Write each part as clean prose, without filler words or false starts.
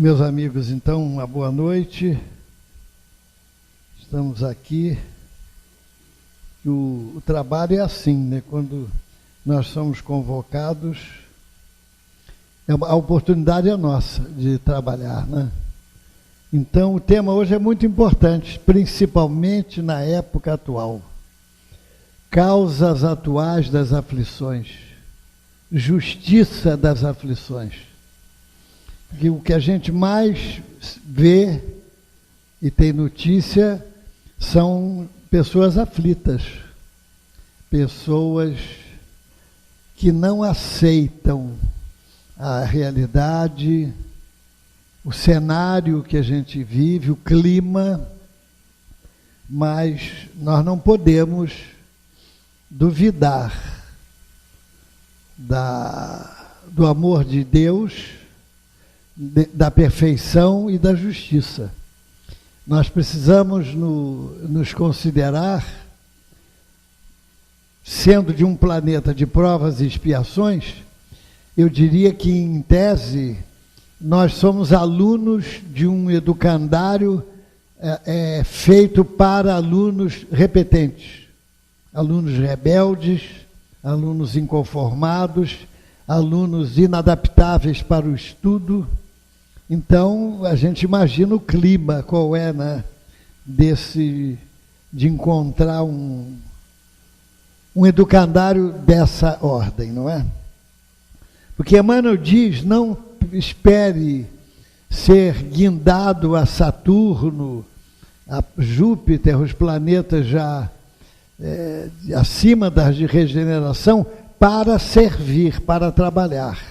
Meus amigos, então, uma boa noite. Estamos aqui. O trabalho é assim, né? Quando nós somos convocados, a oportunidade é nossa de trabalhar, né? Então, o tema hoje é muito importante, principalmente na época atual. Causas atuais das aflições, justiça das aflições. E o que a gente mais vê e tem notícia são pessoas aflitas, pessoas que não aceitam a realidade, o cenário que a gente vive, o clima, mas nós não podemos duvidar do amor de Deus, da perfeição e da justiça. Nós precisamos nos considerar, sendo de um planeta de provas e expiações, eu diria que, em tese, nós somos alunos de um educandário feito para alunos repetentes, alunos rebeldes, alunos inconformados, alunos inadaptáveis para o estudo. Então, a gente imagina o clima, qual é, né, de encontrar um educandário dessa ordem, não é? Porque Emmanuel diz, não espere ser guindado a Saturno, a Júpiter, os planetas já acima das de regeneração, para servir, para trabalhar.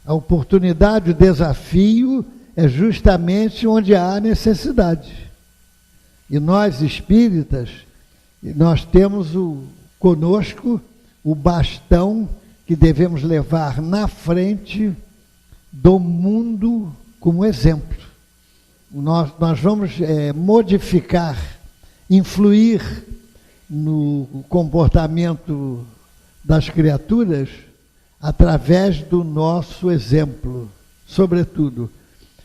A oportunidade, o desafio é justamente onde há necessidade. E nós, espíritas, nós temos conosco o bastão que devemos levar na frente do mundo como exemplo. Nós vamos modificar, influir no comportamento das criaturas através do nosso exemplo, sobretudo.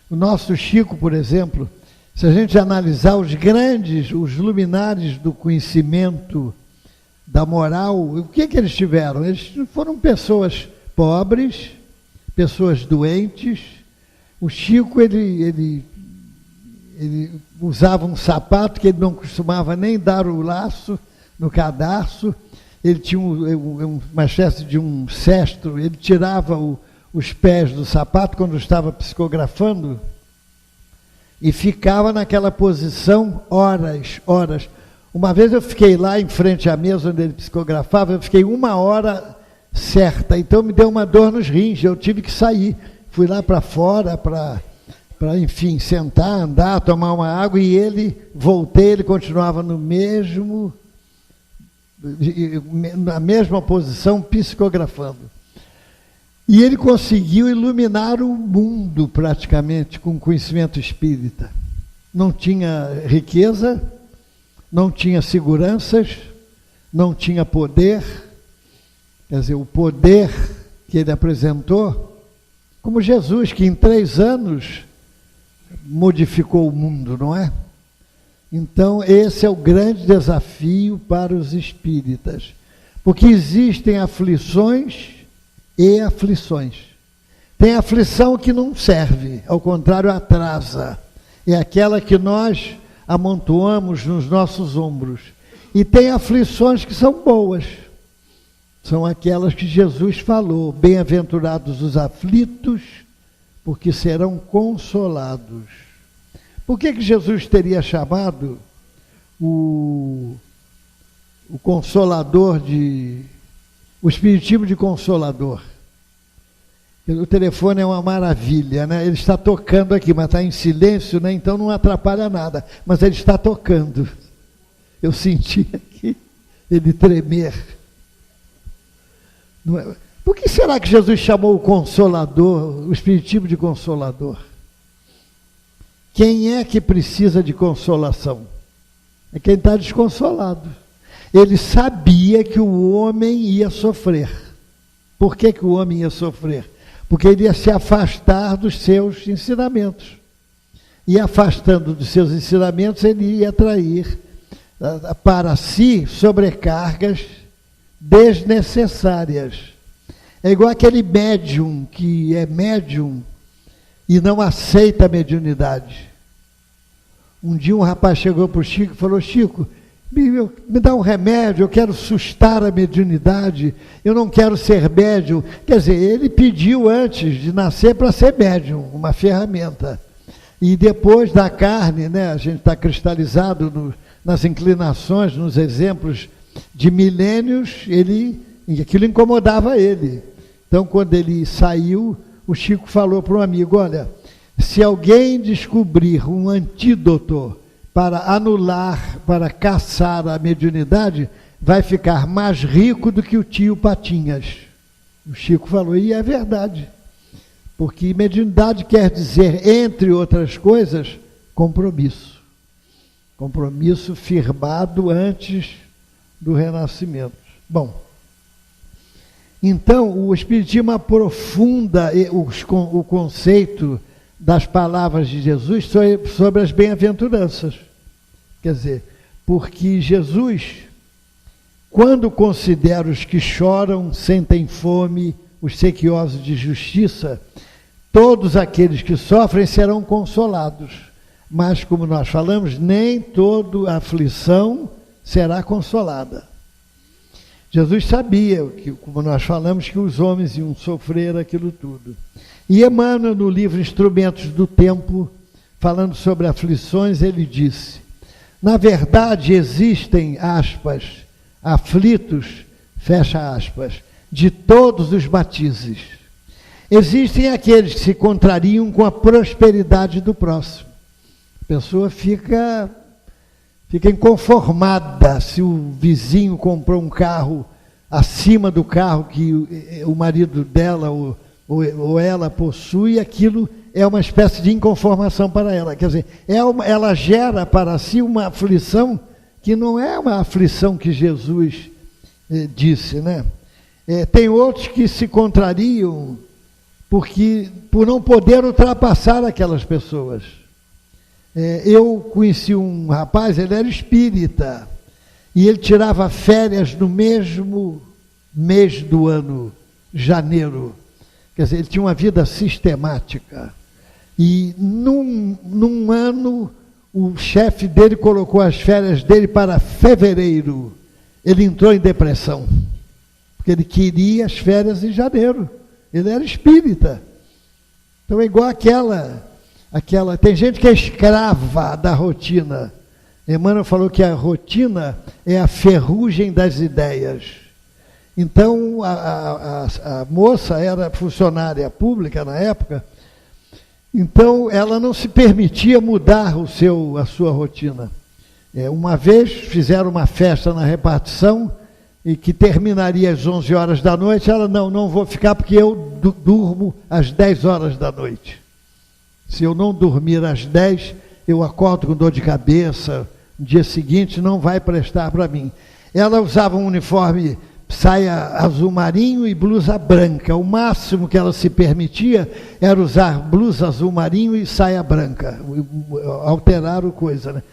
O nosso Chico, por exemplo, se a gente analisar os luminares do conhecimento, da moral, o que eles tiveram? Eles foram pessoas pobres, pessoas doentes. O Chico, ele usava um sapato que ele não costumava nem dar o laço no cadarço. Ele tinha uma espécie de um cestro, ele tirava os pés do sapato quando estava psicografando e ficava naquela posição horas. Uma vez eu fiquei lá em frente à mesa onde ele psicografava, eu fiquei 1 hora certa, então me deu uma dor nos rins, eu tive que sair. Fui lá para fora para, enfim, sentar, andar, tomar uma água, e ele continuava na mesma posição, psicografando. E ele conseguiu iluminar o mundo praticamente com conhecimento espírita. Não tinha riqueza, não tinha seguranças, não tinha poder. Quer dizer, o poder que ele apresentou, como Jesus, que em 3 anos modificou o mundo, não é? Então, esse é o grande desafio para os espíritas, porque existem aflições e aflições. Tem aflição que não serve, ao contrário, atrasa. É aquela que nós amontoamos nos nossos ombros. E tem aflições que são boas. São aquelas que Jesus falou: bem-aventurados os aflitos, porque serão consolados. Por que Jesus teria chamado o Consolador o Espiritismo de Consolador? O telefone é uma maravilha, né? Ele está tocando aqui, mas está em silêncio, né? Então não atrapalha nada, mas ele está tocando. Eu senti aqui ele tremer. Não é? Por que será que Jesus chamou o Consolador, o Espiritismo de Consolador? Quem é que precisa de consolação? É quem está desconsolado. Ele sabia que o homem ia sofrer. Por que o homem ia sofrer? porque ele ia se afastar dos seus ensinamentos. E afastando dos seus ensinamentos, ele ia atrair para si sobrecargas desnecessárias. É igual aquele médium que é médium e não aceita a mediunidade. Um dia um rapaz chegou para o Chico e falou: Chico, me dá um remédio, eu quero sustar a mediunidade, eu não quero ser médium. Quer dizer, ele pediu antes de nascer para ser médium, uma ferramenta. E depois da carne, né, a gente está cristalizado nas inclinações, nos exemplos de milênios, aquilo incomodava ele. Então, quando ele saiu, o Chico falou para um amigo: olha, se alguém descobrir um antídoto para anular, para caçar a mediunidade, vai ficar mais rico do que o tio Patinhas. O Chico falou, e é verdade. Porque mediunidade quer dizer, entre outras coisas, compromisso. Compromisso firmado antes do renascimento. Bom, então o Espiritismo aprofunda o conceito das palavras de Jesus sobre as bem-aventuranças. Quer dizer, porque Jesus, quando considera os que choram, sentem fome, os sequiosos de justiça, todos aqueles que sofrem serão consolados. Mas, como nós falamos, nem toda aflição será consolada. Jesus sabia, como nós falamos, que os homens iam sofrer aquilo tudo. E Emmanuel, no livro Instrumentos do Tempo, falando sobre aflições, ele disse: na verdade existem, aspas, aflitos, fecha aspas, de todos os matizes. Existem aqueles que se contrariam com a prosperidade do próximo. A pessoa fica inconformada se o vizinho comprou um carro acima do carro que o marido dela ou ela possui, aquilo é uma espécie de inconformação para ela. Quer dizer, ela gera para si uma aflição que não é uma aflição que Jesus disse, né? Tem outros que se contrariam por não poder ultrapassar aquelas pessoas. Eu conheci um rapaz, ele era espírita, e ele tirava férias no mesmo mês do ano, janeiro. Quer dizer, ele tinha uma vida sistemática. E num ano, o chefe dele colocou as férias dele para fevereiro. Ele entrou em depressão, porque ele queria as férias em janeiro. Ele era espírita. Então é igual aquela. Tem gente que é escrava da rotina. Emmanuel falou que a rotina é a ferrugem das ideias. Então, a moça era funcionária pública na época, então ela não se permitia mudar a sua rotina. Uma vez fizeram uma festa na repartição, e que terminaria às 11 horas da noite, ela, não vou ficar porque eu durmo às 10 horas da noite. Se eu não dormir às 10, eu acordo com dor de cabeça, no dia seguinte não vai prestar para mim. Ela usava um uniforme, saia azul marinho e blusa branca. O máximo que ela se permitia era usar blusa azul marinho e saia branca. Alteraram coisa, né?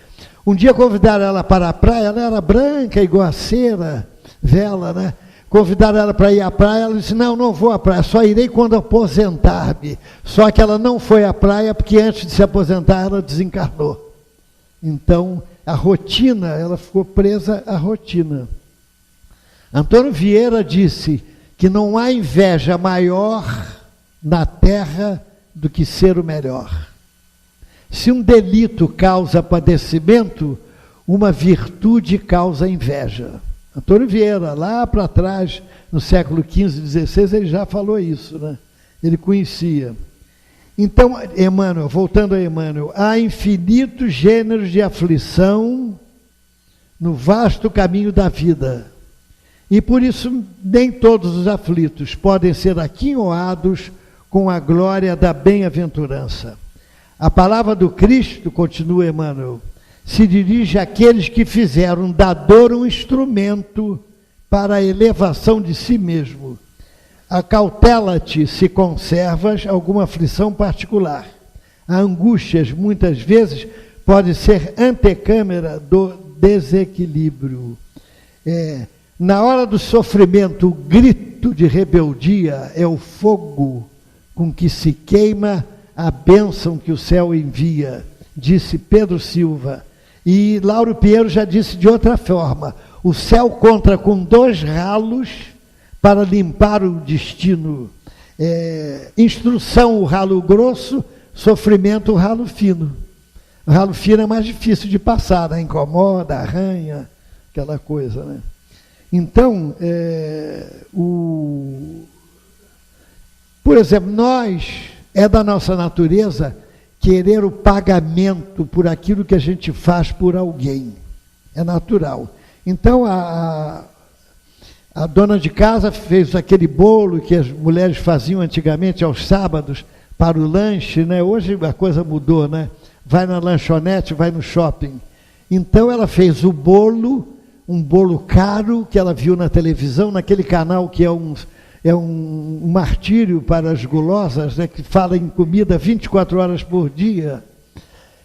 Um dia convidaram ela para a praia, ela era branca, igual a cera, vela, né? Convidaram ela para ir à praia, ela disse, não vou à praia, só irei quando aposentar-me. Só que ela não foi à praia, porque antes de se aposentar, ela desencarnou. Então, a rotina, ela ficou presa à rotina. Antônio Vieira disse que não há inveja maior na terra do que ser o melhor. Se um delito causa padecimento, uma virtude causa inveja. Antônio Vieira, lá para trás, no século XV, XVI, ele já falou isso, né? Ele conhecia. Então, Emmanuel, voltando a Emmanuel, há infinitos gêneros de aflição no vasto caminho da vida. E por isso, nem todos os aflitos podem ser aquinhoados com a glória da bem-aventurança. A palavra do Cristo, continua Emmanuel, se dirige àqueles que fizeram da dor um instrumento para a elevação de si mesmo. Acautela-te se conservas alguma aflição particular. A angústia, muitas vezes, pode ser antecâmara do desequilíbrio. Na hora do sofrimento, o grito de rebeldia é o fogo com que se queima a bênção que o céu envia, disse Pedro Silva. E Lauro Pinheiro já disse de outra forma: o céu conta com 2 ralos para limpar o destino. Instrução, o ralo grosso; sofrimento, o ralo fino. O ralo fino é mais difícil de passar, né? Incomoda, arranha, aquela coisa, né? Então, por exemplo, é da nossa natureza querer o pagamento por aquilo que a gente faz por alguém. É natural. Então, a dona de casa fez aquele bolo que as mulheres faziam antigamente aos sábados para o lanche, né? Hoje a coisa mudou, né? Vai na lanchonete, vai no shopping. Então, ela fez o bolo, um bolo caro que ela viu na televisão, naquele canal que é um martírio para as gulosas, né, que fala em comida 24 horas por dia.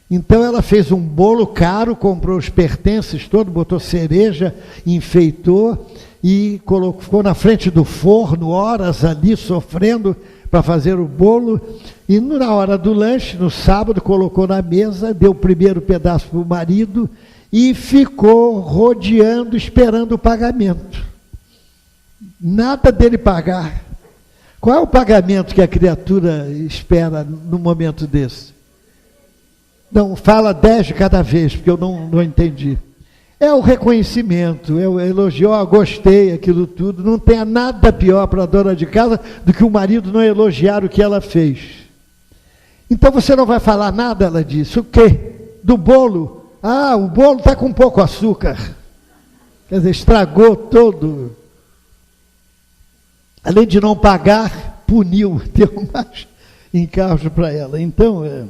Então ela fez um bolo caro, comprou os pertences todos, botou cereja, enfeitou e ficou na frente do forno, horas ali sofrendo para fazer o bolo. E na hora do lanche, no sábado, colocou na mesa, deu o primeiro pedaço para o marido e ficou rodeando, esperando o pagamento. Nada dele pagar. Qual é o pagamento que a criatura espera no momento desse? Não, fala 10 de cada vez, porque eu não entendi. É o reconhecimento, é o elogio, gostei, aquilo tudo. Não tem nada pior para a dona de casa do que o marido não elogiar o que ela fez. Então você não vai falar nada, ela disse. O quê? Do bolo? O bolo está com pouco açúcar. Quer dizer, estragou todo. Além de não pagar, puniu, deu mais encargo para ela. Então,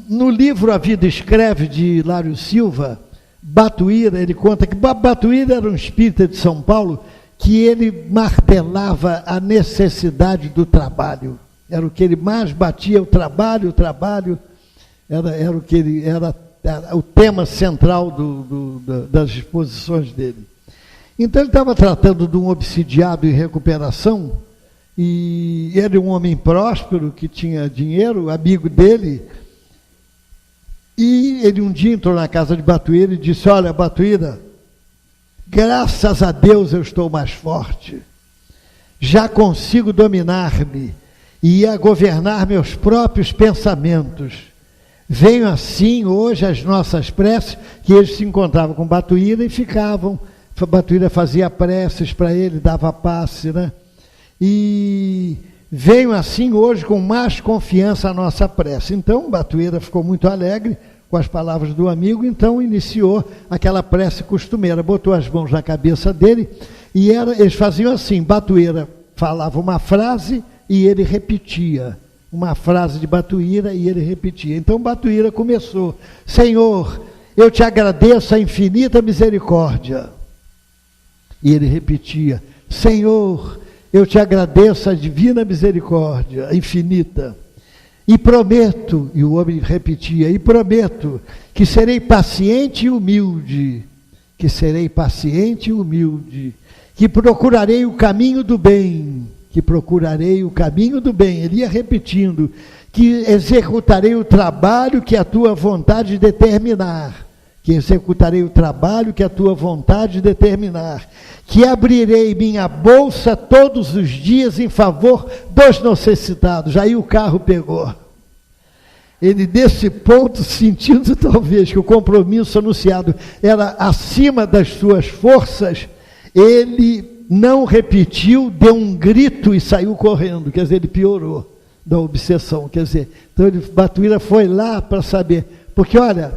no livro A Vida Escreve, de Hilário Silva, Batuíra, ele conta que Batuíra era um espírita de São Paulo que ele martelava a necessidade do trabalho. Era o que ele mais batia, o trabalho era o que ele era o tema central das exposições dele. Então ele estava tratando de um obsidiado em recuperação, e ele é um homem próspero, que tinha dinheiro, amigo dele, e ele um dia entrou na casa de Batuíra e disse: olha, Batuíra, graças a Deus eu estou mais forte, já consigo dominar-me e a governar meus próprios pensamentos. Venho assim hoje às nossas preces, que eles se encontravam com Batuíra e ficavam. Batuíra fazia preces para ele, dava passe, né? E venho assim hoje com mais confiança à nossa prece. Então, Batuíra ficou muito alegre com as palavras do amigo, então iniciou aquela prece costumeira, botou as mãos na cabeça dele, e eles faziam assim: Batuíra falava uma frase e ele repetia. Uma frase de Batuíra e ele repetia. Então Batuíra começou: Senhor, eu te agradeço a infinita misericórdia. E ele repetia: Senhor, eu te agradeço a divina misericórdia, infinita. E prometo, e o homem repetia, e prometo que serei paciente e humilde, que procurarei o caminho do bem, ele ia repetindo, que executarei o trabalho que a tua vontade determinar, que abrirei minha bolsa todos os dias em favor dos necessitados. Aí o carro pegou. Ele, nesse ponto, sentindo talvez que o compromisso anunciado era acima das suas forças, ele não repetiu, deu um grito e saiu correndo. Quer dizer, ele piorou da obsessão. Quer dizer, então Batuíra foi lá para saber. Porque, olha,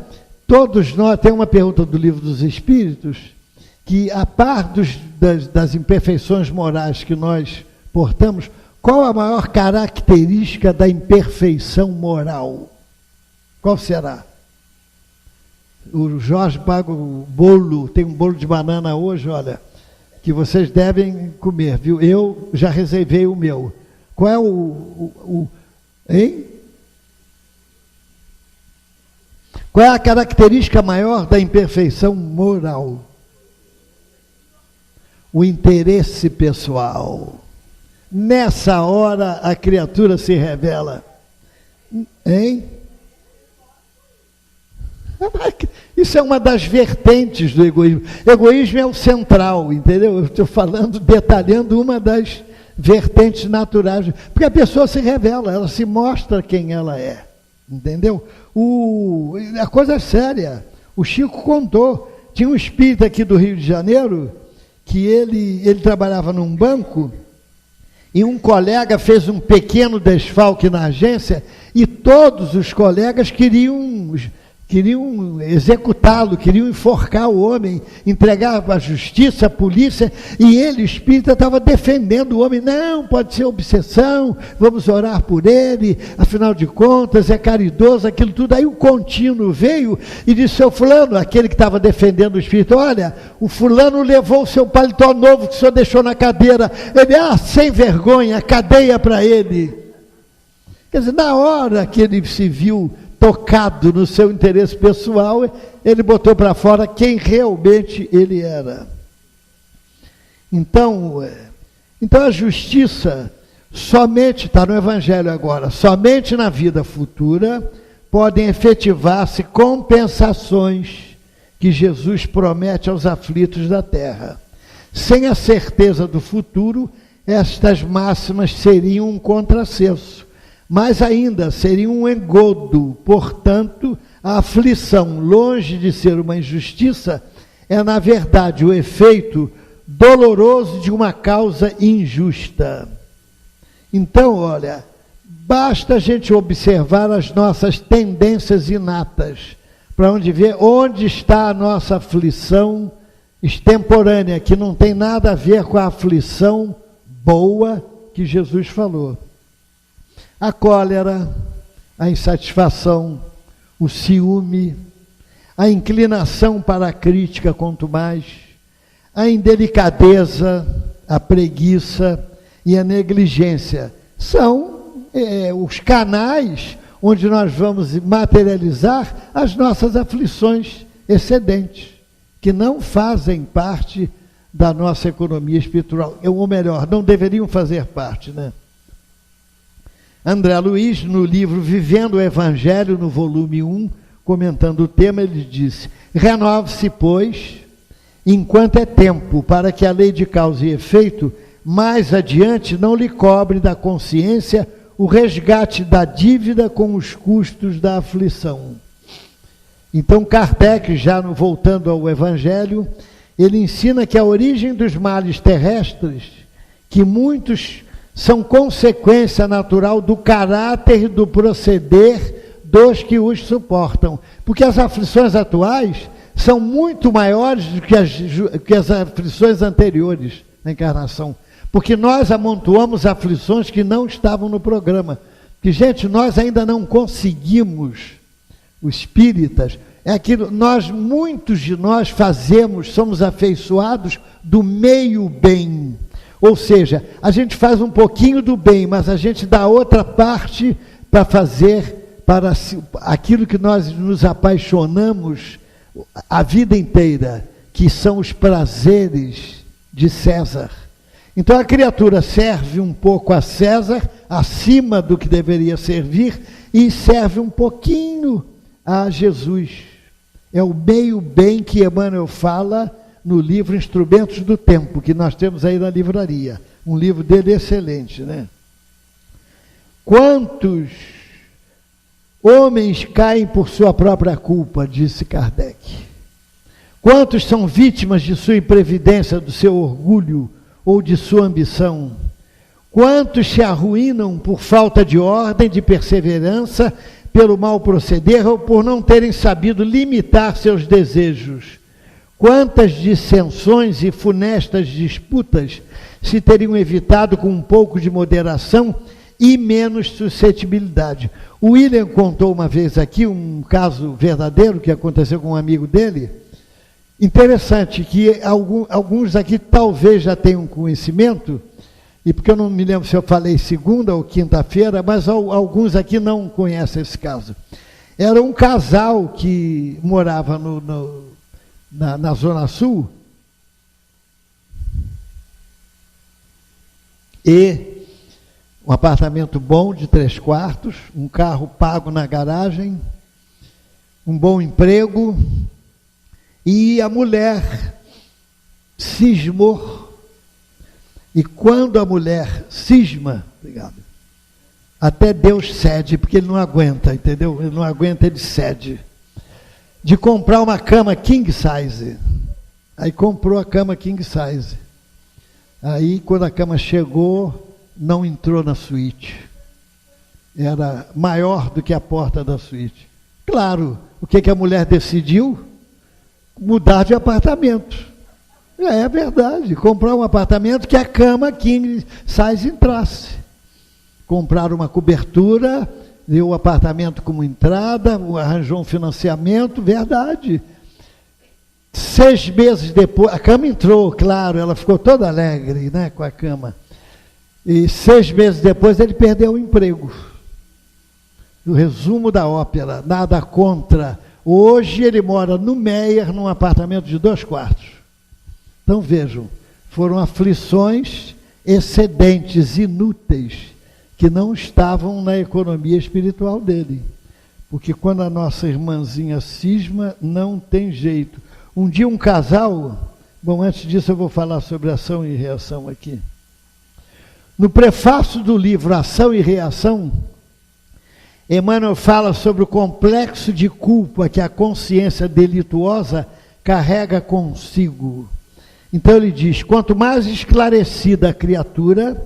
todos nós, tem uma pergunta do Livro dos Espíritos, que a par das imperfeições morais que nós portamos, qual a maior característica da imperfeição moral? Qual será? O Jorge paga o bolo, tem um bolo de banana hoje, olha, que vocês devem comer, viu? Eu já reservei o meu. Qual é hein? Qual é a característica maior da imperfeição moral? O interesse pessoal. Nessa hora a criatura se revela. Hein? Isso é uma das vertentes do egoísmo. Egoísmo é o central, entendeu? Eu estou falando, detalhando uma das vertentes naturais. Porque a pessoa se revela, ela se mostra quem ela é. Entendeu? A coisa é séria. O Chico contou. Tinha um espírita aqui do Rio de Janeiro que ele trabalhava num banco e um colega fez um pequeno desfalque na agência e todos os colegas queriam executá-lo, queriam enforcar o homem, entregar para a justiça, a polícia, e ele, o espírita, estava defendendo o homem. Não, pode ser obsessão, vamos orar por ele, afinal de contas, é caridoso, aquilo tudo. Aí o contínuo veio e disse: seu fulano, aquele que estava defendendo o espírito, olha, o fulano levou o seu paletó novo que o senhor deixou na cadeira. Ele, sem vergonha, cadeia para ele. Quer dizer, na hora que ele se viu tocado no seu interesse pessoal, ele botou para fora quem realmente ele era. Então a justiça somente, está no Evangelho agora, somente na vida futura podem efetivar-se compensações que Jesus promete aos aflitos da terra. Sem a certeza do futuro, estas máximas seriam um contrassenso. Mas ainda seria um engodo. Portanto, a aflição, longe de ser uma injustiça, é, na verdade, o efeito doloroso de uma causa injusta. Então, olha, basta a gente observar as nossas tendências inatas, para ver onde está a nossa aflição extemporânea, que não tem nada a ver com a aflição boa que Jesus falou. A cólera, a insatisfação, o ciúme, a inclinação para a crítica, quanto mais, a indelicadeza, a preguiça e a negligência. São os canais onde nós vamos materializar as nossas aflições excedentes, que não fazem parte da nossa economia espiritual. Ou melhor, não deveriam fazer parte, né? André Luiz, no livro Vivendo o Evangelho, no volume 1, comentando o tema, ele disse: renove-se, pois, enquanto é tempo, para que a lei de causa e efeito, mais adiante, não lhe cobre da consciência o resgate da dívida com os custos da aflição. Então, Kardec, já voltando ao Evangelho, ele ensina que a origem dos males terrestres, que muitos são consequência natural do caráter e do proceder dos que os suportam. Porque as aflições atuais são muito maiores do que as aflições anteriores na encarnação. Porque nós amontoamos aflições que não estavam no programa. Que, gente, nós ainda não conseguimos, os espíritas, muitos de nós somos afeiçoados do meio bem. Ou seja, a gente faz um pouquinho do bem, mas a gente dá outra parte para fazer para aquilo que nós nos apaixonamos a vida inteira, que são os prazeres de César. Então a criatura serve um pouco a César, acima do que deveria servir, e serve um pouquinho a Jesus. É o meio bem que Emmanuel fala no livro Instrumentos do Tempo, que nós temos aí na livraria. Um livro dele excelente, né? Quantos homens caem por sua própria culpa, disse Kardec. Quantos são vítimas de sua imprevidência, do seu orgulho ou de sua ambição? Quantos se arruinam por falta de ordem, de perseverança, pelo mal proceder ou por não terem sabido limitar seus desejos? Quantas dissensões e funestas disputas se teriam evitado com um pouco de moderação e menos suscetibilidade? O William contou uma vez aqui um caso verdadeiro que aconteceu com um amigo dele. Interessante que alguns aqui talvez já tenham conhecimento, e porque eu não me lembro se eu falei segunda ou quinta-feira, mas alguns aqui não conhecem esse caso. Era um casal que morava na Zona Sul, e um apartamento bom de 3 quartos, um carro pago na garagem, um bom emprego, e a mulher cismou. E quando a mulher cisma, obrigado, até Deus cede, porque ele não aguenta, entendeu? Ele não aguenta, ele cede. De comprar uma cama king size. Aí comprou a cama king size. Aí, quando a cama chegou, não entrou na suíte. Era maior do que a porta da suíte. Claro, o que a mulher decidiu? Mudar de apartamento. É verdade, comprar um apartamento que a cama king size entrasse. Comprar uma cobertura, deu o apartamento como entrada, arranjou um financiamento, verdade. 6 meses depois, a cama entrou, claro, ela ficou toda alegre, né, com a cama. E 6 meses depois ele perdeu o emprego. O resumo da ópera, nada contra. Hoje ele mora no Meier, num apartamento de 2 quartos. Então vejam, foram aflições excedentes, inúteis, que não estavam na economia espiritual dele. Porque quando a nossa irmãzinha cisma, não tem jeito. Um dia um casal, bom, antes disso eu vou falar sobre ação e reação aqui. No prefácio do livro Ação e Reação, Emmanuel fala sobre o complexo de culpa que a consciência delituosa carrega consigo. Então ele diz, quanto mais esclarecida a criatura,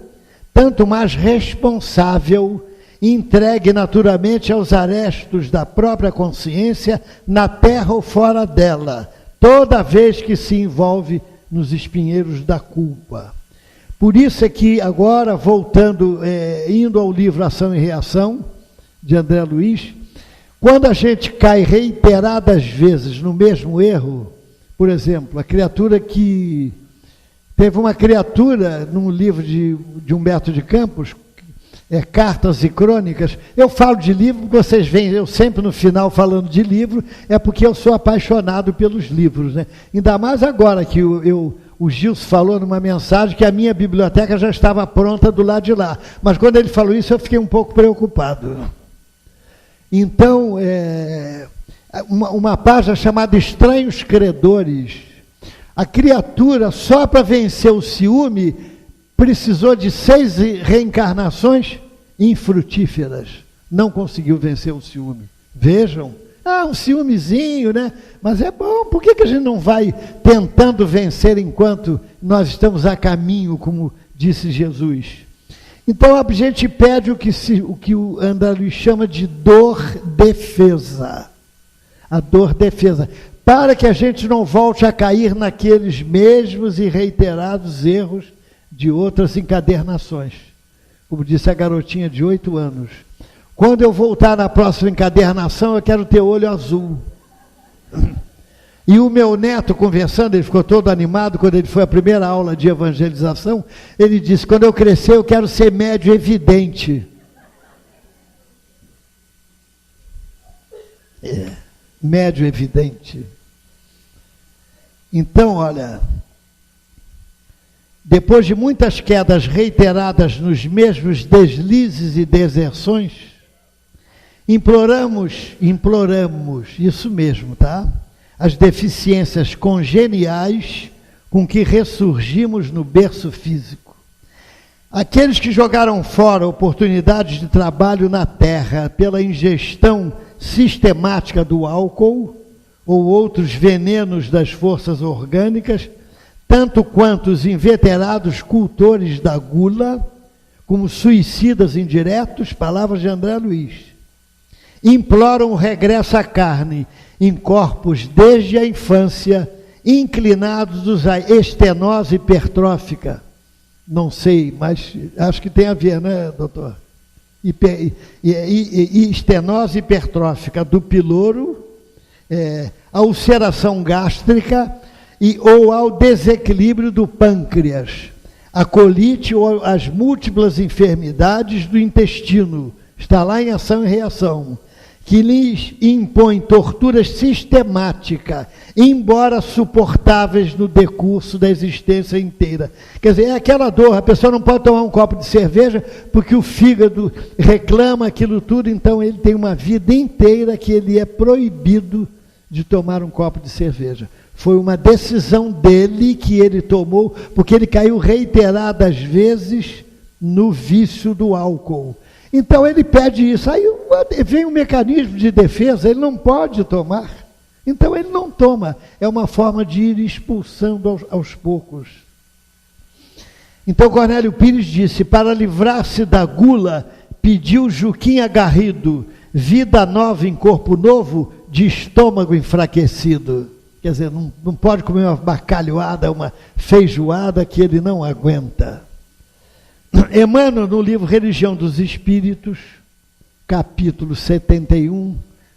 tanto mais responsável, entregue naturalmente aos arestos da própria consciência, na terra ou fora dela, toda vez que se envolve nos espinheiros da culpa. Por isso é que agora, voltando, indo ao livro Ação e Reação, de André Luiz, quando a gente cai reiteradas vezes no mesmo erro, por exemplo, a criatura que... Teve uma criatura num livro de Humberto de Campos, Cartas e Crônicas. Eu falo de livro, vocês veem eu sempre no final falando de livro, é porque eu sou apaixonado pelos livros, né? Ainda mais agora que o Gilson falou numa mensagem que a minha biblioteca já estava pronta do lado de lá. Mas quando ele falou isso, eu fiquei um pouco preocupado. Então, uma página chamada Estranhos Credores. A criatura, só para vencer o ciúme, precisou de 6 reencarnações infrutíferas. Não conseguiu vencer o ciúme. Vejam, um ciúmezinho, né? Mas é bom, por que a gente não vai tentando vencer enquanto nós estamos a caminho, como disse Jesus? Então a gente pede o que o André Luiz chama de dor-defesa. A dor-defesa. Para que a gente não volte a cair naqueles mesmos e reiterados erros de outras encadernações. Como disse a garotinha de 8 anos. Quando eu voltar na próxima encadernação, eu quero ter olho azul. E o meu neto, conversando, ele ficou todo animado quando ele foi à primeira aula de evangelização, ele disse, quando eu crescer, eu quero ser médio evidente. Médio evidente. Então, olha, depois de muitas quedas reiteradas nos mesmos deslizes e deserções, imploramos, isso mesmo, tá? As deficiências congeniais com que ressurgimos no berço físico. Aqueles que jogaram fora oportunidades de trabalho na terra pela ingestão sistemática do álcool ou outros venenos das forças orgânicas, tanto quanto os inveterados cultores da gula, como suicidas indiretos, palavras de André Luiz, imploram o regresso à carne, em corpos desde a infância, inclinados à estenose hipertrófica. Não sei, mas acho que tem a ver, né, doutor? Estenose hipertrófica do piloro, a ulceração gástrica, ou ao desequilíbrio do pâncreas, a colite ou as múltiplas enfermidades do intestino, está lá em Ação e Reação, que lhes impõe torturas sistemáticas, embora suportáveis no decurso da existência inteira. Quer dizer, é aquela dor, a pessoa não pode tomar um copo de cerveja porque o fígado reclama aquilo tudo, então ele tem uma vida inteira que ele é proibido de tomar um copo de cerveja. Foi uma decisão dele que ele tomou, porque ele caiu reiteradas vezes no vício do álcool. Então ele pede isso, aí vem um mecanismo de defesa, ele não pode tomar, então ele não toma, é uma forma de ir expulsando aos poucos. Então Cornélio Pires disse, para livrar-se da gula, pediu Juquinha Garrido, vida nova em corpo novo, de estômago enfraquecido. Quer dizer, não pode comer uma bacalhoada, uma feijoada que ele não aguenta. Emmanuel, no livro Religião dos Espíritos, capítulo 71,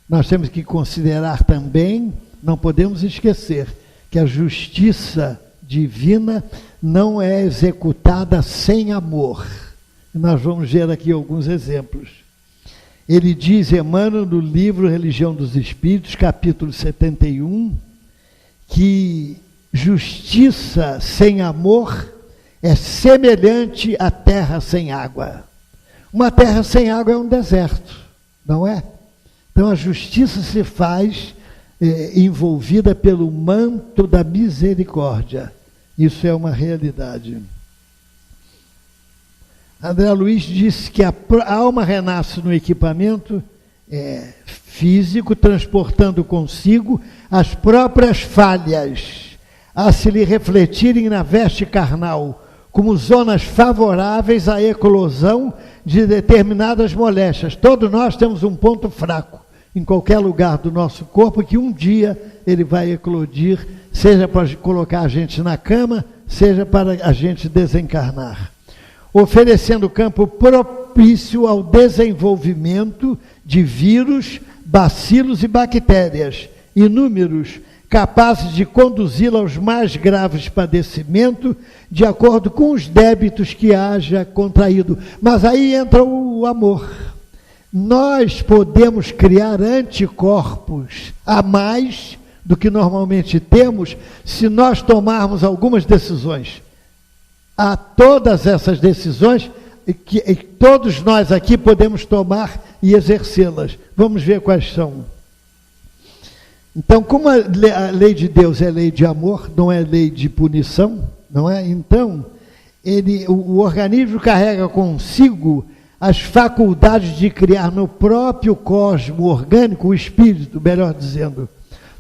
nós temos que considerar também, não podemos esquecer, que a justiça divina não é executada sem amor. Nós vamos ver aqui alguns exemplos. Ele diz, Emmanuel, no livro Religião dos Espíritos, capítulo 71, que justiça sem amor é semelhante à terra sem água. Uma terra sem água é um deserto, não é? Então a justiça se faz envolvida pelo manto da misericórdia. Isso é uma realidade. André Luiz disse que a alma renasce no equipamento físico, transportando consigo as próprias falhas, a se lhe refletirem na veste carnal, como zonas favoráveis à eclosão de determinadas moléstias. Todos nós temos um ponto fraco em qualquer lugar do nosso corpo que um dia ele vai eclodir, seja para colocar a gente na cama, seja para a gente desencarnar, oferecendo campo propício ao desenvolvimento de vírus, bacilos e bactérias inúmeros, capazes de conduzi-lo aos mais graves padecimentos, de acordo com os débitos que haja contraído. Mas aí entra o amor. Nós podemos criar anticorpos a mais do que normalmente temos, se nós tomarmos algumas decisões. Há todas essas decisões que todos nós aqui podemos tomar e exercê-las. Vamos ver quais são. Então, como a lei de Deus é lei de amor, não é lei de punição, não é? Então, o organismo carrega consigo as faculdades de criar no próprio cosmo orgânico, o espírito, melhor dizendo,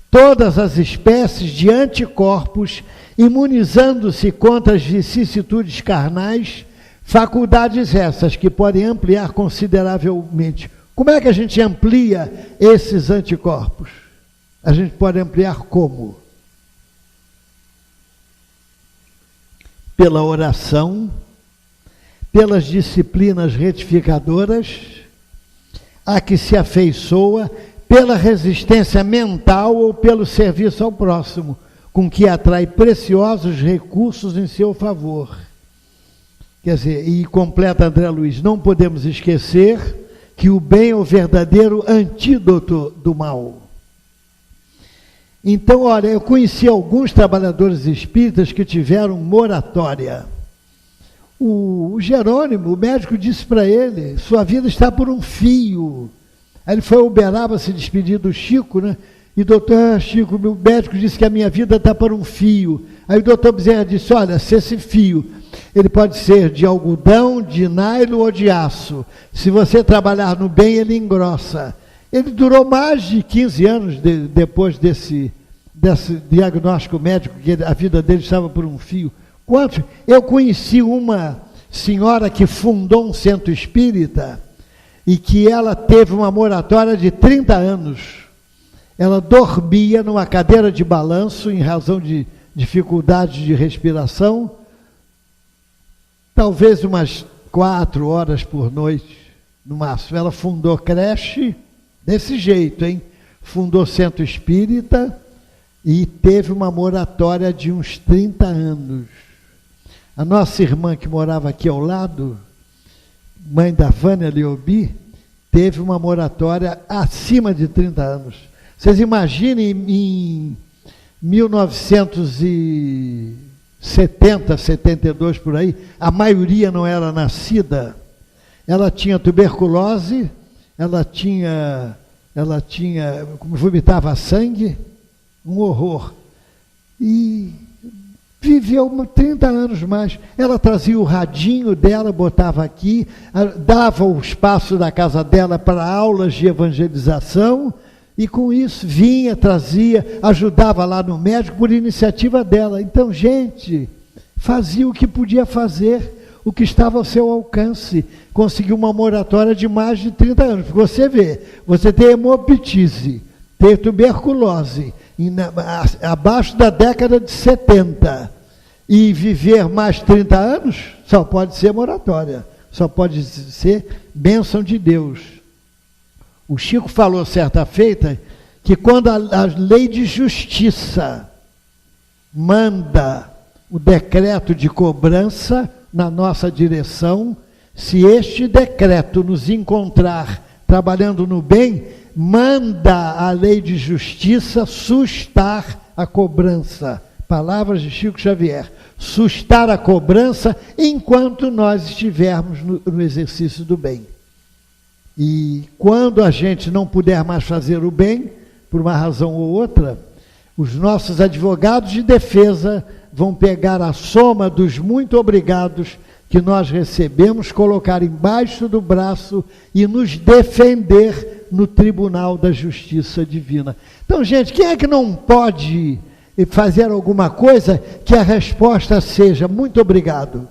todas as espécies de anticorpos, imunizando-se contra as vicissitudes carnais, faculdades essas que podem ampliar consideravelmente. Como é que a gente amplia esses anticorpos? A gente pode ampliar como? Pela oração, pelas disciplinas retificadoras, a que se afeiçoa, pela resistência mental ou pelo serviço ao próximo, com que atrai preciosos recursos em seu favor. Quer dizer, e completa André Luiz, não podemos esquecer que o bem é o verdadeiro antídoto do mal. Então, olha, eu conheci alguns trabalhadores espíritas que tiveram moratória. O Jerônimo, o médico, disse para ele, sua vida está por um fio. Aí ele foi ao Uberaba se despedir do Chico, né? E doutor Chico, meu médico, disse que a minha vida está por um fio. Aí o doutor Bezerra disse, olha, se esse fio, ele pode ser de algodão, de nylon ou de aço. Se você trabalhar no bem, ele engrossa. Ele durou mais de 15 anos depois desse diagnóstico médico, que a vida dele estava por um fio. Quantos? Eu conheci uma senhora que fundou um centro espírita e que ela teve uma moratória de 30 anos. Ela dormia numa cadeira de balanço em razão de dificuldade de respiração, talvez umas 4 horas por noite, no máximo. Ela fundou creche, desse jeito, hein? Fundou centro espírita, e teve uma moratória de uns 30 anos. A nossa irmã que morava aqui ao lado, mãe da Vânia Leobi, teve uma moratória acima de 30 anos. Vocês imaginem em 1970, 72 por aí, a maioria não era nascida. Ela tinha tuberculose, ela tinha vomitava sangue, um horror. E viveu 30 anos mais. Ela trazia o radinho dela, botava aqui, dava o espaço da casa dela para aulas de evangelização, e com isso vinha, trazia, ajudava lá no médico por iniciativa dela. Então, gente, fazia o que podia fazer, o que estava ao seu alcance. Conseguiu uma moratória de mais de 30 anos. Porque você vê, você tem hemoptise, tem tuberculose, abaixo da década de 70, e viver mais 30 anos, só pode ser moratória, só pode ser bênção de Deus. O Chico falou certa feita que quando a lei de justiça manda o decreto de cobrança na nossa direção, se este decreto nos encontrar trabalhando no bem, manda a lei de justiça sustar a cobrança. Palavras de Chico Xavier. Sustar a cobrança enquanto nós estivermos no exercício do bem. E quando a gente não puder mais fazer o bem, por uma razão ou outra, os nossos advogados de defesa vão pegar a soma dos muito obrigados que nós recebemos, colocar embaixo do braço e nos defender no Tribunal da Justiça Divina. Então, gente, quem é que não pode fazer alguma coisa que a resposta seja muito obrigado?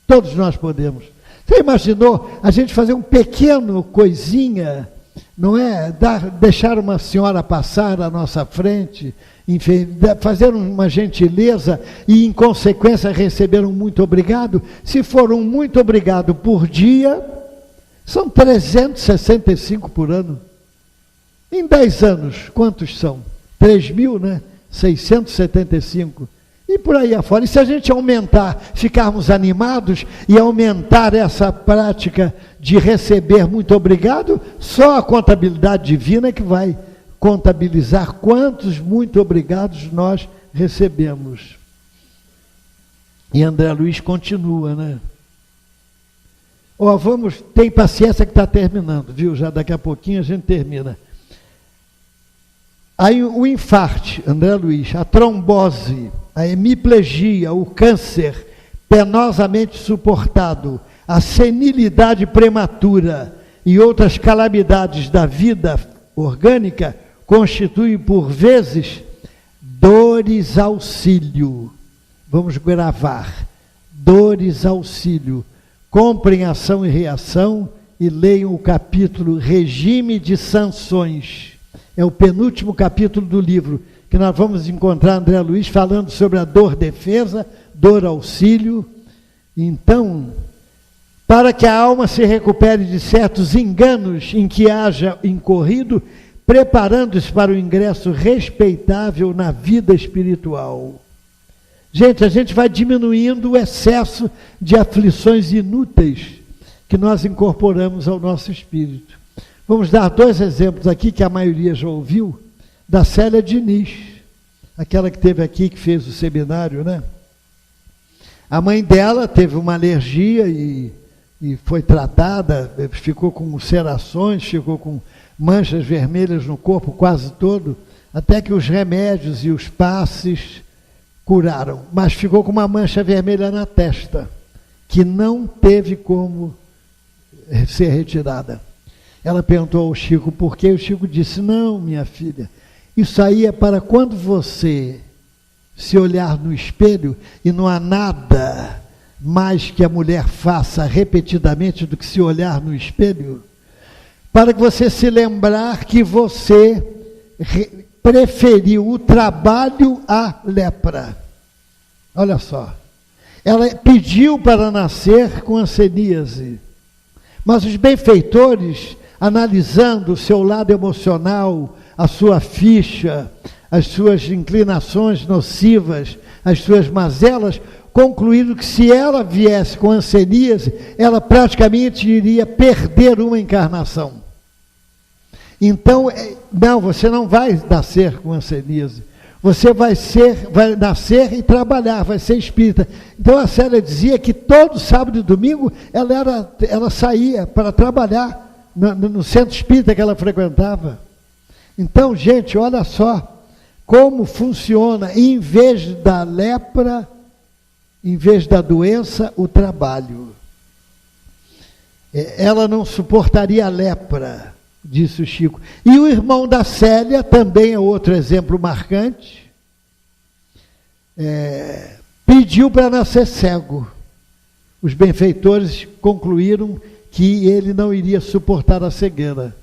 Todos nós podemos. Você imaginou a gente fazer um pequeno coisinha, não é? Deixar uma senhora passar na nossa frente, enfim, fazer uma gentileza e, em consequência, receber um muito obrigado? Se for um muito obrigado por dia, são 365 por ano. Em 10 anos, quantos são? 3.000, né? 675. E por aí afora. E se a gente aumentar, ficarmos animados e aumentar essa prática de receber muito obrigado, só a contabilidade divina é que vai contabilizar quantos muito obrigados nós recebemos. E André Luiz continua, né? Ó, tem paciência que está terminando, viu? Já daqui a pouquinho a gente termina. Aí o infarte, André Luiz, a trombose, a hemiplegia, o câncer penosamente suportado, a senilidade prematura e outras calamidades da vida orgânica constituem, por vezes, dores auxílio. Vamos gravar. Dores auxílio. Comprem ação e reação e leiam o capítulo Regime de Sanções. É o penúltimo capítulo do livro, que nós vamos encontrar André Luiz falando sobre a dor defesa, dor auxílio. Então, para que a alma se recupere de certos enganos em que haja incorrido, preparando-se para o ingresso respeitável na vida espiritual. Gente, a gente vai diminuindo o excesso de aflições inúteis que nós incorporamos ao nosso espírito. Vamos dar 2 exemplos aqui, que a maioria já ouviu, da Célia Diniz, aquela que teve aqui, que fez o seminário, né? A mãe dela teve uma alergia e foi tratada, ficou com ulcerações, ficou com manchas vermelhas no corpo quase todo, até que os remédios e os passes curaram, mas ficou com uma mancha vermelha na testa, que não teve como ser retirada. Ela perguntou ao Chico por quê, o Chico disse: não, minha filha, isso aí é para quando você se olhar no espelho e não há nada mais que a mulher faça repetidamente do que se olhar no espelho, para que você se lembrar que você preferiu o trabalho à lepra. Olha só, ela pediu para nascer com hanseníase, mas os benfeitores analisando o seu lado emocional, a sua ficha, as suas inclinações nocivas, as suas mazelas, concluíram que se ela viesse com hanseníase, ela praticamente iria perder uma encarnação. Então, não, você não vai nascer com hanseníase. Você vai nascer e trabalhar, vai ser espírita. Então a Célia dizia que todo sábado e domingo ela saía para trabalhar no centro espírita que ela frequentava. Então, gente, olha só como funciona, em vez da lepra, em vez da doença, o trabalho. Ela não suportaria a lepra, disse o Chico. E o irmão da Célia, também é outro exemplo marcante, pediu para nascer cego. Os benfeitores concluíram que ele não iria suportar a cegueira.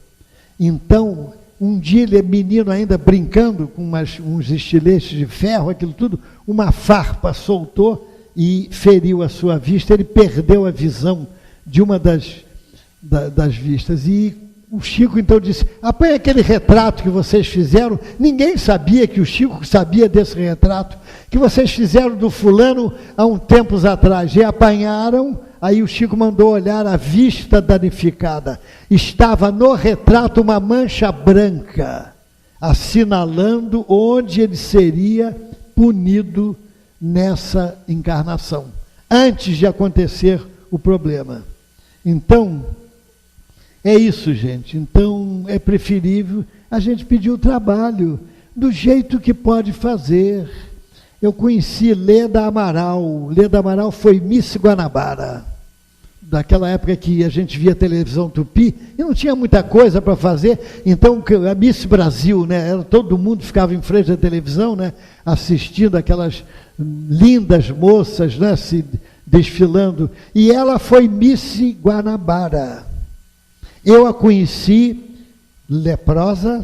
Então, um dia ele é menino ainda brincando com uns estiletes de ferro, aquilo tudo, uma farpa soltou e feriu a sua vista. Ele perdeu a visão de uma das vistas. E o Chico então disse: apanha aquele retrato que vocês fizeram. Ninguém sabia que o Chico sabia desse retrato, que vocês fizeram do fulano há uns tempos atrás. E apanharam. Aí o Chico mandou olhar a vista danificada. Estava no retrato uma mancha branca, assinalando onde ele seria punido nessa encarnação, antes de acontecer o problema. Então, é isso, gente. Então, é preferível a gente pedir o trabalho do jeito que pode fazer. Eu conheci Leda Amaral. Leda Amaral foi Miss Guanabara, daquela época que a gente via televisão Tupi, e não tinha muita coisa para fazer. Então, a Miss Brasil, né, todo mundo ficava em frente da televisão, né, assistindo aquelas lindas moças, né, se desfilando. E ela foi Miss Guanabara. Eu a conheci leprosa,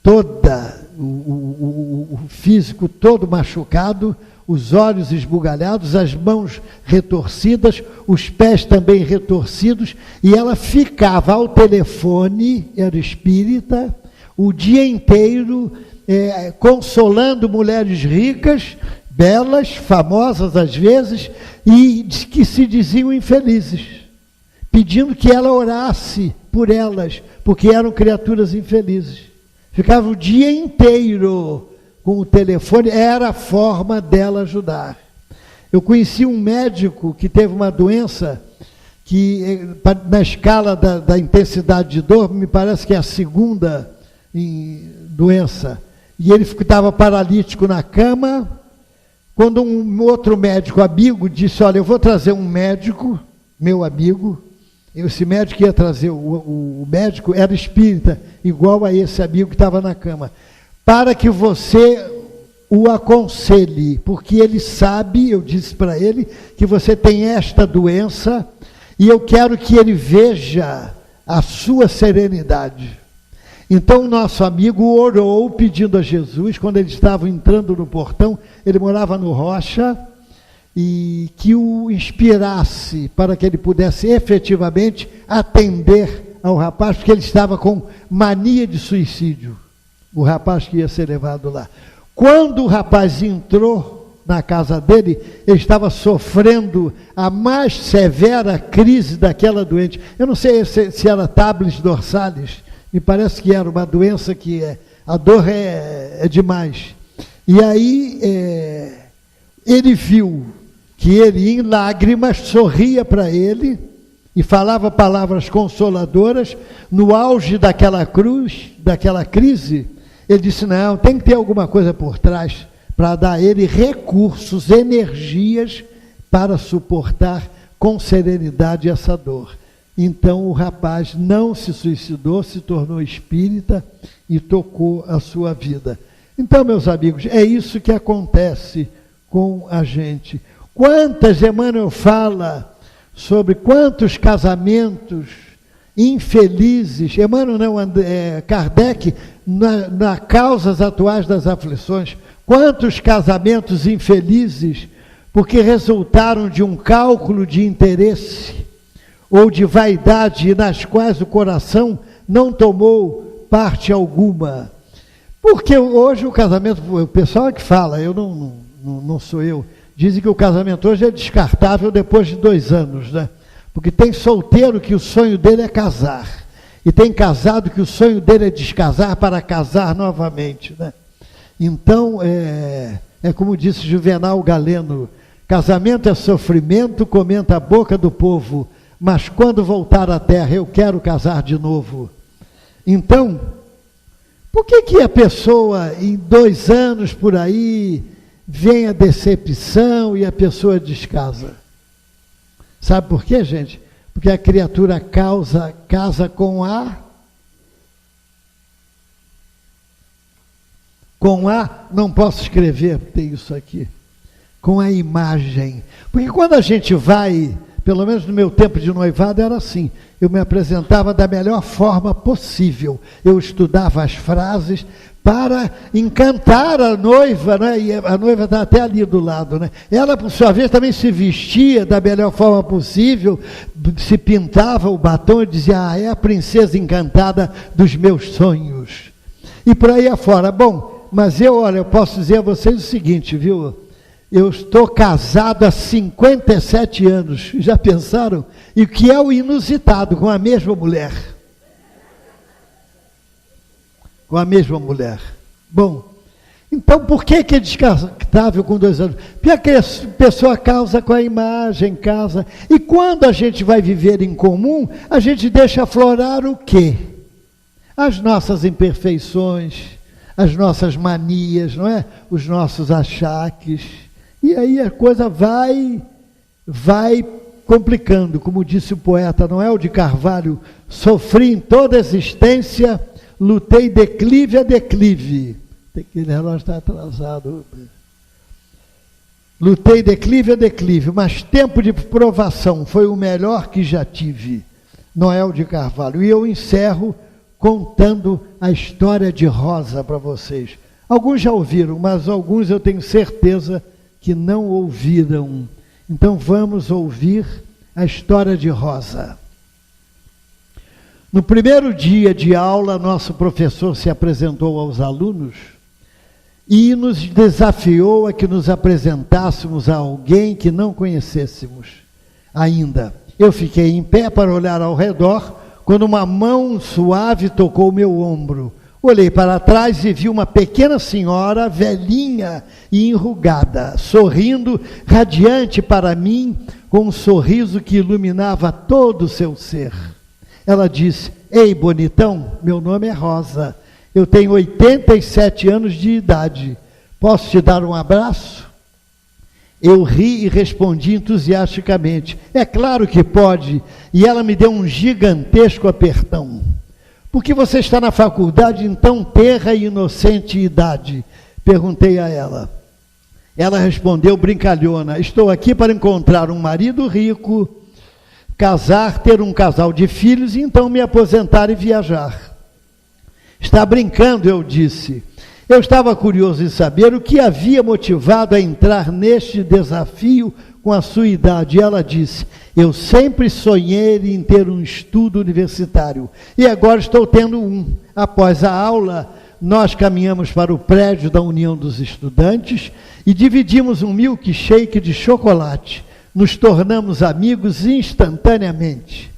toda, o físico todo machucado, os olhos esbugalhados, as mãos retorcidas, os pés também retorcidos, e ela ficava ao telefone, era espírita, o dia inteiro, consolando mulheres ricas, belas, famosas às vezes, e que se diziam infelizes, pedindo que ela orasse por elas, porque eram criaturas infelizes. Ficava o dia inteiro com o telefone, era a forma dela ajudar. Eu conheci um médico que teve uma doença que, na escala da intensidade de dor, me parece que é a segunda doença, e ele estava paralítico na cama, quando um outro médico amigo disse: olha, eu vou trazer um médico, meu amigo. Esse médico ia trazer, o médico era espírita, igual a esse amigo que estava na cama, para que você o aconselhe, porque ele sabe, eu disse para ele, que você tem esta doença, e eu quero que ele veja a sua serenidade. Então o nosso amigo orou, pedindo a Jesus, quando eles estavam entrando no portão, ele morava no Rocha, e que o inspirasse para que ele pudesse efetivamente atender ao rapaz, porque ele estava com mania de suicídio, o rapaz que ia ser levado lá. Quando o rapaz entrou na casa dele, ele estava sofrendo a mais severa crise daquela doente. Eu não sei se era tabes dorsalis, me parece que era uma doença que a dor é demais. E aí ele viu que ele, em lágrimas, sorria para ele e falava palavras consoladoras. No auge daquela crise, ele disse: não, tem que ter alguma coisa por trás para dar a ele recursos, energias para suportar com serenidade essa dor. Então o rapaz não se suicidou, se tornou espírita e tocou a sua vida. Então, meus amigos, é isso que acontece com a gente. Quantas, Emmanuel fala sobre quantos casamentos infelizes, Emmanuel não, Kardec, na causas atuais das aflições, quantos casamentos infelizes, porque resultaram de um cálculo de interesse, ou de vaidade, nas quais o coração não tomou parte alguma. Porque hoje o casamento, o pessoal é que fala, eu não sou eu, dizem que o casamento hoje é descartável depois de 2 anos, né? Porque tem solteiro que o sonho dele é casar, e tem casado que o sonho dele é descasar para casar novamente, né? Então, é como disse Juvenal Galeno, casamento é sofrimento, comenta a boca do povo, mas quando voltar à terra eu quero casar de novo. Então, por que a pessoa em 2 anos por aí vem a decepção e a pessoa descasa? Sabe por quê, gente? Porque a criatura casa com não posso escrever, tem isso aqui, com a imagem. Porque quando a gente vai, pelo menos no meu tempo de noivado era assim, eu me apresentava da melhor forma possível, eu estudava as frases para encantar a noiva, né? E a noiva está até ali do lado, né? Ela, por sua vez, também se vestia da melhor forma possível, se pintava o batom e dizia, é a princesa encantada dos meus sonhos. E por aí afora. Bom, mas eu posso dizer a vocês o seguinte, viu? Eu estou casado há 57 anos, já pensaram? E o que é o inusitado, com a mesma mulher? Com a mesma mulher. Bom, então por que é descartável com 2 anos? Porque a pessoa casa com a imagem, casa. E quando a gente vai viver em comum, a gente deixa aflorar o quê? As nossas imperfeições, as nossas manias, não é? Os nossos achaques. E aí a coisa vai complicando, como disse o poeta Noel de Carvalho, sofri em toda a existência, lutei declive a declive. Aquele relógio está atrasado. Lutei declive a declive, mas tempo de provação foi o melhor que já tive. Noel de Carvalho. E eu encerro contando a história de Rosa para vocês. Alguns já ouviram, mas alguns eu tenho certeza que não ouviram. Então vamos ouvir a história de Rosa. No primeiro dia de aula, nosso professor se apresentou aos alunos e nos desafiou a que nos apresentássemos a alguém que não conhecêssemos ainda. Eu fiquei em pé para olhar ao redor, quando uma mão suave tocou meu ombro. Olhei para trás e vi uma pequena senhora, velhinha e enrugada, sorrindo, radiante para mim, com um sorriso que iluminava todo o seu ser. Ela disse, ei, bonitão, meu nome é Rosa, eu tenho 87 anos de idade, posso te dar um abraço? Eu ri e respondi entusiasticamente, é claro que pode, e ela me deu um gigantesco apertão. Por que você está na faculdade em tão tenra e inocente idade? Perguntei a ela. Ela respondeu brincalhona, estou aqui para encontrar um marido rico, casar, ter um casal de filhos e então me aposentar e viajar. Está brincando, eu disse. Eu estava curioso em saber o que havia motivado a entrar neste desafio com a sua idade. E ela disse, eu sempre sonhei em ter um estudo universitário e agora estou tendo um. Após a aula, nós caminhamos para o prédio da União dos Estudantes e dividimos um milkshake de chocolate. Nos tornamos amigos instantaneamente.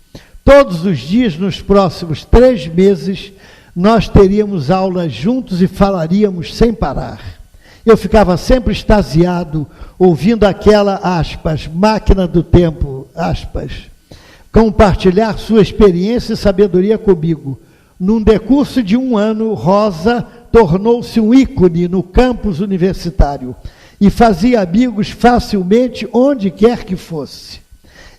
Todos os dias, nos próximos 3 meses, nós teríamos aulas juntos e falaríamos sem parar. Eu ficava sempre extasiado, ouvindo aquela, aspas, máquina do tempo, aspas, compartilhar sua experiência e sabedoria comigo. Num decurso de 1 ano, Rosa tornou-se um ícone no campus universitário e fazia amigos facilmente onde quer que fosse.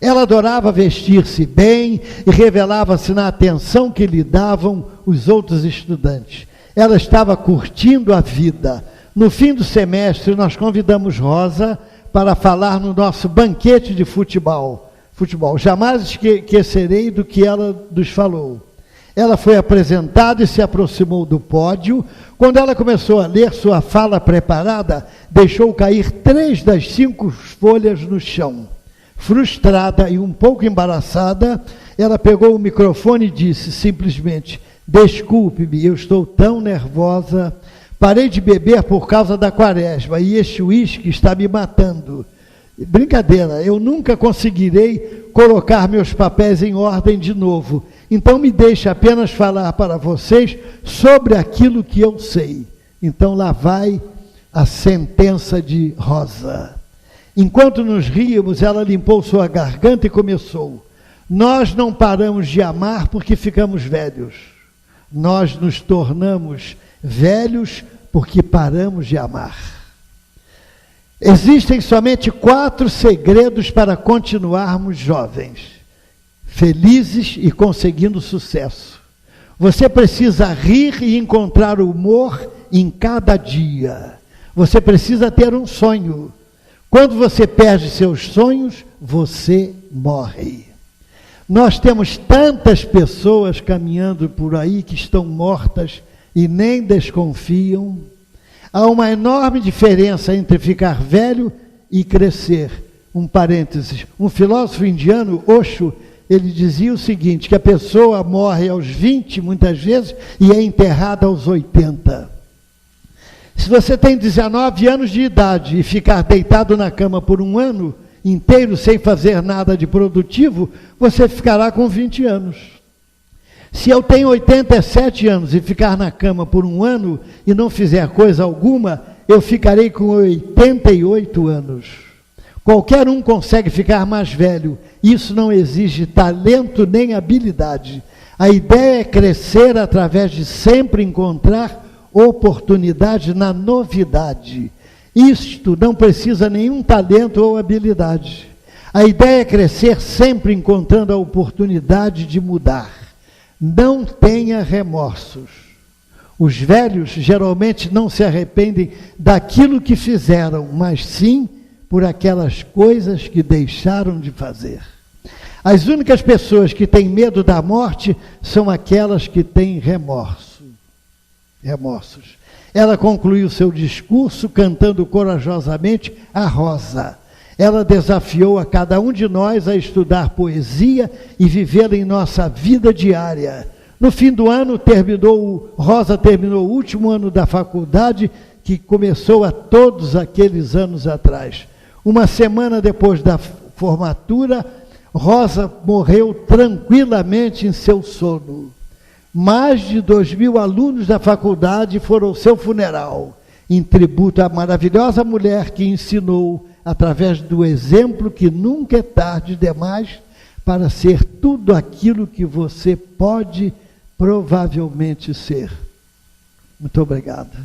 Ela adorava vestir-se bem e revelava-se na atenção que lhe davam os outros estudantes. Ela estava curtindo a vida. No fim do semestre, nós convidamos Rosa para falar no nosso banquete de futebol. Jamais esquecerei do que ela nos falou. Ela foi apresentada e se aproximou do pódio. Quando ela começou a ler sua fala preparada, deixou cair 3 das 5 folhas no chão. Frustrada e um pouco embaraçada, ela pegou o microfone e disse simplesmente: desculpe-me, eu estou tão nervosa, parei de beber por causa da quaresma e este uísque está me matando. Brincadeira, eu nunca conseguirei colocar meus papéis em ordem de novo, então me deixe apenas falar para vocês sobre aquilo que eu sei. Então lá vai a sentença de Rosa. Enquanto nos ríamos, ela limpou sua garganta e começou: nós não paramos de amar porque ficamos velhos. Nós nos tornamos velhos porque paramos de amar. Existem somente 4 segredos para continuarmos jovens, felizes e conseguindo sucesso. Você precisa rir e encontrar humor em cada dia. Você precisa ter um sonho. Quando você perde seus sonhos, você morre. Nós temos tantas pessoas caminhando por aí que estão mortas e nem desconfiam. Há uma enorme diferença entre ficar velho e crescer. Um parênteses, um filósofo indiano, Osho, ele dizia o seguinte, que a pessoa morre aos 20, muitas vezes, e é enterrada aos 80. Se você tem 19 anos de idade e ficar deitado na cama por um ano inteiro sem fazer nada de produtivo, você ficará com 20 anos. Se eu tenho 87 anos e ficar na cama por um ano e não fizer coisa alguma, eu ficarei com 88 anos. Qualquer um consegue ficar mais velho. Isso não exige talento nem habilidade. A ideia é crescer através de sempre encontrar oportunidade na novidade. Isto não precisa nenhum talento ou habilidade. A ideia é crescer sempre encontrando a oportunidade de mudar. Não tenha remorsos. Os velhos geralmente não se arrependem daquilo que fizeram, mas sim por aquelas coisas que deixaram de fazer. As únicas pessoas que têm medo da morte são aquelas que têm remorsos. Ela concluiu seu discurso cantando corajosamente a Rosa. Ela desafiou a cada um de nós a estudar poesia e viver em nossa vida diária. No fim do ano, Rosa terminou o último ano da faculdade, que começou há todos aqueles anos atrás. Uma semana depois da formatura, Rosa morreu tranquilamente em seu sono. Mais de 2.000 alunos da faculdade foram ao seu funeral, em tributo à maravilhosa mulher que ensinou, através do exemplo, que nunca é tarde demais para ser tudo aquilo que você pode provavelmente ser. Muito obrigado.